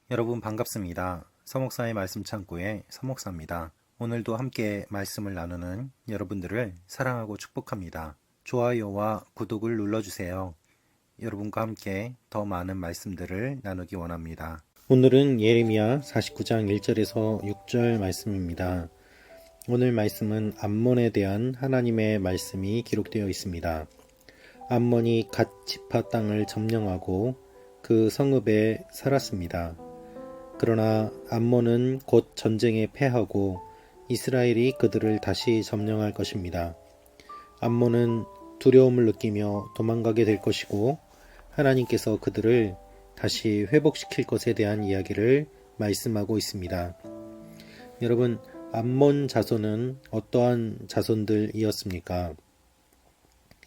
여러분 반갑습니다. 서목사의 말씀 창고의 서목사입니다. 오늘도 함께 말씀을 나누는 여러분들을 사랑하고 축복합니다. 좋아요와 구독을 눌러주세요. 여러분과 함께 더 많은 말씀들을 나누기 원합니다. 오늘은 예레미야 49장 1절에서 6절 말씀입니다. 오늘 말씀은 암몬에 대한 하나님의 말씀이 기록되어 있습니다. 암몬이 갓 지파 땅을 점령하고 그 성읍에 살았습니다. 그러나 암몬은 곧 전쟁에 패하고 이스라엘이 그들을 다시 점령할 것입니다. 암몬은 두려움을 느끼며 도망가게 될 것이고 하나님께서 그들을 다시 회복시킬 것에 대한 이야기를 말씀하고 있습니다. 여러분, 암몬 자손은 어떠한 자손들이었습니까?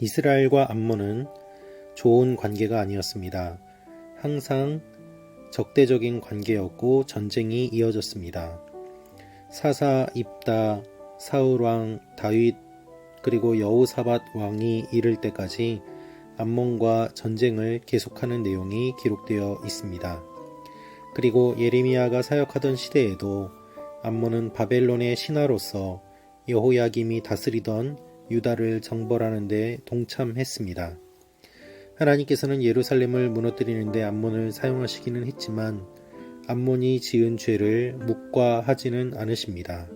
이스라엘과 암몬은 좋은 관계가 아니었습니다. 항상 적대적인 관계였고 전쟁이 이어졌습니다. 사사 입다, 사울왕, 다윗, 그리고 여호사밧 왕이 이를 때까지 암몬과 전쟁을 계속하는 내용이 기록되어 있습니다. 그리고 예레미야가 사역하던 시대에도 암몬은 바벨론의 신하로서 여호야김이 다스리던 유다를 정벌하는 데 동참했습니다. 하나님께서는 예루살렘을 무너뜨리는데 암몬을 사용하시기는 했지만 암몬이 지은 죄를 묵과하지는 않으십니다.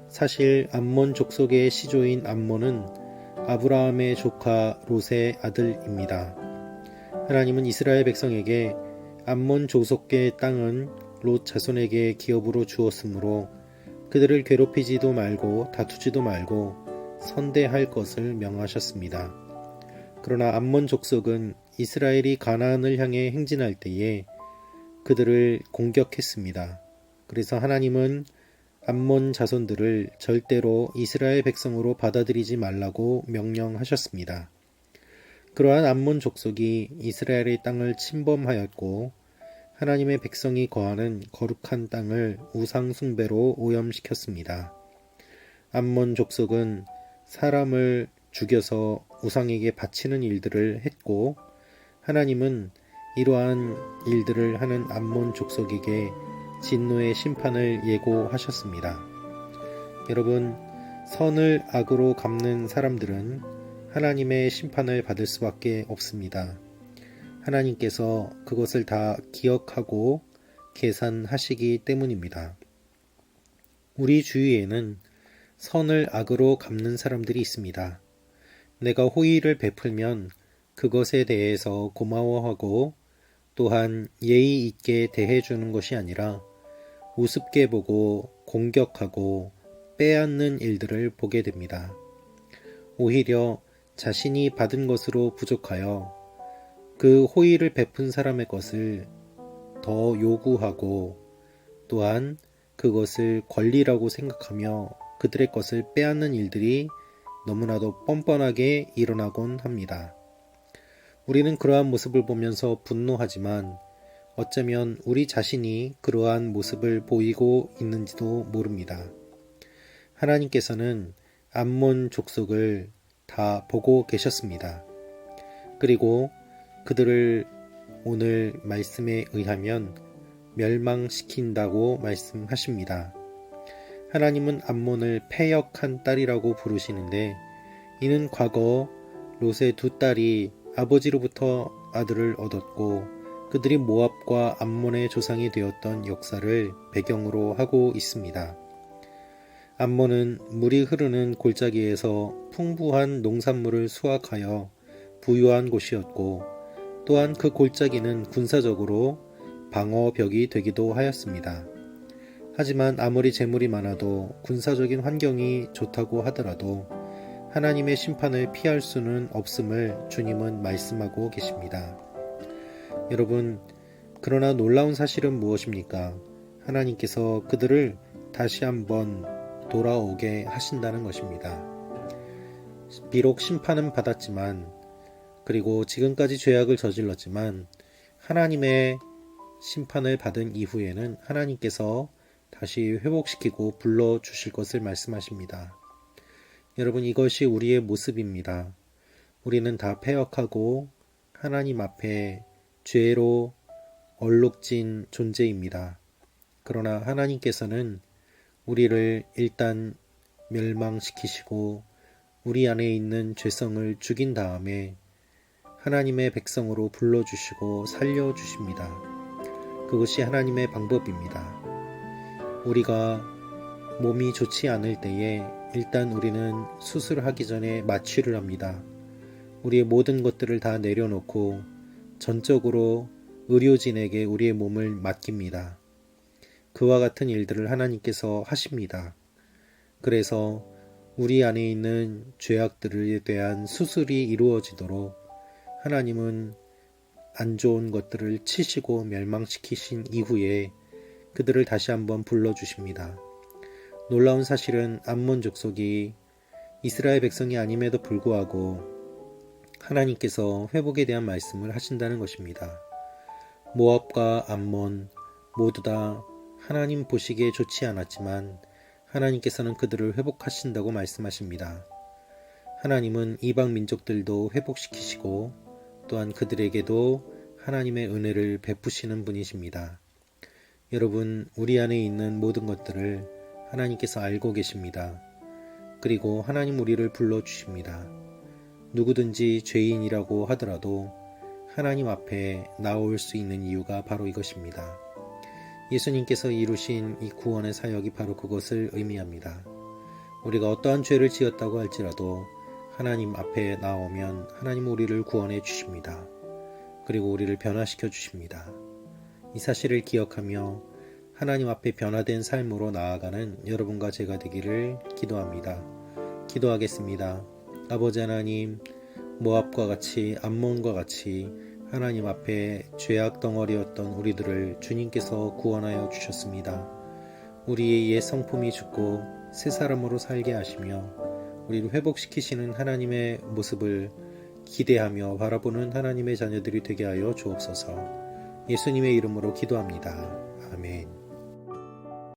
사실 암몬 족속의 시조인 암몬은 아브라함의 조카 롯의 아들입니다. 하나님은 이스라엘 백성에게 암몬 족속의 땅은 롯 자손에게 기업으로 주었으므로 그들을 괴롭히지도 말고 다투지도 말고 선대할 것을 명하셨습니다. 그러나 암몬 족속은 이스라엘이 가나안을 향해 행진할 때에 그들을 공격했습니다. 그래서 하나님은 암몬 자손들을 절대로 이스라엘 백성으로 받아들이지 말라고 명령하셨습니다. 그러한 암몬 족속이 이스라엘의 땅을 침범하였고 하나님의 백성이 거하는 거룩한 땅을 우상 숭배로 오염시켰습니다. 암몬 족속은 사람을 죽여서 우상에게 바치는 일들을 했고 하나님은 이러한 일들을 하는 암몬 족속에게 진노의 심판을 예고하셨습니다. 여러분, 선을 악으로 갚는 사람들은 하나님의 심판을 받을 수밖에 없습니다. 하나님께서 그것을 다 기억하고 계산하시기 때문입니다. 우리 주위에는 선을 악으로 갚는 사람들이 있습니다. 내가 호의를 베풀면 그것에 대해서 고마워하고 또한 예의 있게 대해주는 것이 아니라 우습게 보고 공격하고 빼앗는 일들을 보게 됩니다. 오히려 자신이 받은 것으로 부족하여 그 호의를 베푼 사람의 것을 더 요구하고 또한 그것을 권리라고 생각하며 그들의 것을 빼앗는 일들이 너무나도 뻔뻔하게 일어나곤 합니다. 우리는 그러한 모습을 보면서 분노하지만 어쩌면 우리 자신이 그러한 모습을 보이고 있는지도 모릅니다. 하나님께서는 암몬 족속을 다 보고 계셨습니다. 그리고 그들을 오늘 말씀에 의하면 멸망시킨다고 말씀하십니다. 하나님은 암몬을 패역한 딸이라고 부르시는데 이는 과거 롯의 두 딸이 아버지로부터 아들을 얻었고 그들이 모압과 암몬의 조상이 되었던 역사를 배경으로 하고 있습니다. 암몬은 물이 흐르는 골짜기에서 풍부한 농산물을 수확하여 부유한 곳이었고 또한 그 골짜기는 군사적으로 방어벽이 되기도 하였습니다. 하지만 아무리 재물이 많아도 군사적인 환경이 좋다고 하더라도 하나님의 심판을 피할 수는 없음을 주님은 말씀하고 계십니다. 여러분, 그러나 놀라운 사실은 무엇입니까? 하나님께서 그들을 다시 한번 돌아오게 하신다는 것입니다. 비록 심판은 받았지만 그리고 지금까지 죄악을 저질렀지만 하나님의 심판을 받은 이후에는 하나님께서 다시 회복시키고 불러주실 것을 말씀하십니다. 여러분, 이것이 우리의 모습입니다. 우리는 다 패역하고 하나님 앞에 죄로 얼룩진 존재입니다. 그러나 하나님께서는 우리를 일단 멸망시키시고 우리 안에 있는 죄성을 죽인 다음에 하나님의 백성으로 불러주시고 살려주십니다. 그것이 하나님의 방법입니다. 우리가 몸이 좋지 않을 때에 일단 우리는 수술하기 전에 마취를 합니다. 우리의 모든 것들을 다 내려놓고 전적으로 의료진에게 우리의 몸을 맡깁니다. 그와 같은 일들을 하나님께서 하십니다. 그래서 우리 안에 있는 죄악들에 대한 수술이 이루어지도록 하나님은 안 좋은 것들을 치시고 멸망시키신 이후에 그들을 다시 한번 불러주십니다. 놀라운 사실은 암몬 족속이 이스라엘 백성이 아님에도 불구하고 하나님께서 회복에 대한 말씀을 하신다는 것입니다. 모압과 암몬 모두 다 하나님 보시기에 좋지 않았지만 하나님께서는 그들을 회복하신다고 말씀하십니다. 하나님은 이방 민족들도 회복시키시고 또한 그들에게도 하나님의 은혜를 베푸시는 분이십니다. 여러분, 우리 안에 있는 모든 것들을 하나님께서 알고 계십니다. 그리고 하나님 우리를 불러주십니다. 누구든지 죄인이라고 하더라도 하나님 앞에 나올 수 있는 이유가 바로 이것입니다. 예수님께서 이루신 이 구원의 사역이 바로 그것을 의미합니다. 우리가 어떠한 죄를 지었다고 할지라도 하나님 앞에 나오면 하나님 우리를 구원해 주십니다. 그리고 우리를 변화시켜 주십니다. 이 사실을 기억하며 하나님 앞에 변화된 삶으로 나아가는 여러분과 제가 되기를 기도합니다. 기도하겠습니다. 아버지 하나님, 모압과 같이 암몬과 같이 하나님 앞에 죄악 덩어리였던 우리들을 주님께서 구원하여 주셨습니다. 우리의 옛 성품이 죽고 새 사람으로 살게 하시며 우리를 회복시키시는 하나님의 모습을 기대하며 바라보는 하나님의 자녀들이 되게 하여 주옵소서. 예수님의 이름으로 기도합니다. 아멘.